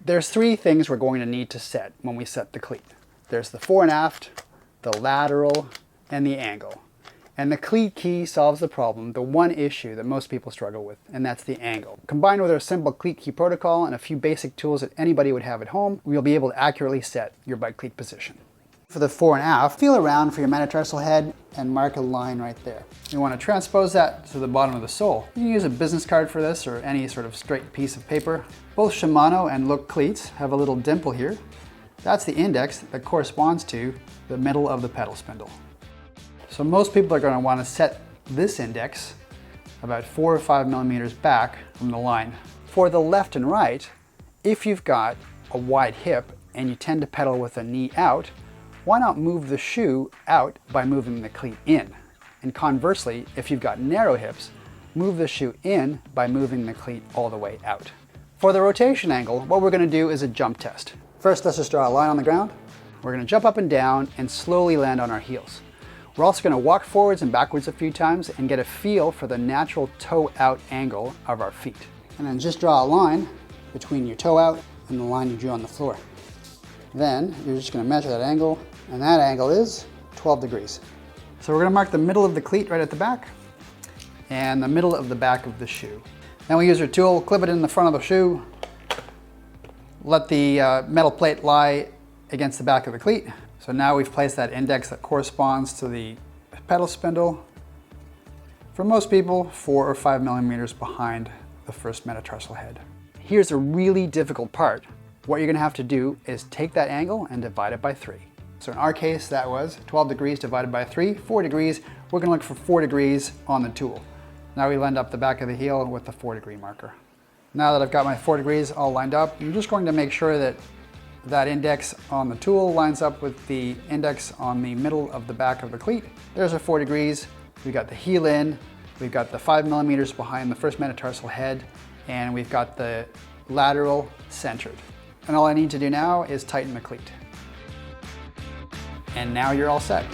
There's three things we're going to need to set when we set the cleat. There's the fore and aft, the lateral, and the angle. And the Cleat Key solves the problem, the one issue that most people struggle with, and that's the angle. Combined with our simple Cleat Key protocol and a few basic tools that anybody would have at home, we'll be able to accurately set your bike cleat position. For the fore and aft, feel around for your metatarsal head and mark a line right there. You want to transpose that to the bottom of the sole. You can use a business card for this or any sort of straight piece of paper. Both Shimano and Look cleats have a little dimple here. That's the index that corresponds to the middle of the pedal spindle. So most people are going to want to set this index about 4 or 5 millimeters back from the line. For the left and right, if you've got a wide hip and you tend to pedal with a knee out, why not move the shoe out by moving the cleat in? And conversely, if you've got narrow hips, move the shoe in by moving the cleat all the way out. For the rotation angle, what we're going to do is a jump test. First, let's just draw a line on the ground. We're going to jump up and down and slowly land on our heels. We're also going to walk forwards and backwards a few times and get a feel for the natural toe out angle of our feet. And then just draw a line between your toe out and the line you drew on the floor. Then you're just going to measure that angle, and that angle is 12 degrees. So we're going to mark the middle of the cleat right at the back and the middle of the back of the shoe. Then we use our tool, clip it in the front of the shoe, let the metal plate lie against the back of the cleat. So now we've placed that index that corresponds to the pedal spindle. For most people, 4 or 5 millimeters behind the first metatarsal head. Here's a really difficult part. What you're going to have to do is take that angle and divide it by 3. So in our case, that was 12 degrees divided by 3, 4 degrees. We're going to look for 4 degrees on the tool. Now we lined up the back of the heel with the 4-degree marker. Now that I've got my 4 degrees all lined up, I'm just going to make sure that that index on the tool lines up with the index on the middle of the back of the cleat. There's our 4 degrees. We've got the heel in, we've got the 5 millimeters behind the first metatarsal head, and we've got the lateral centered. And all I need to do now is tighten the cleat. And now you're all set.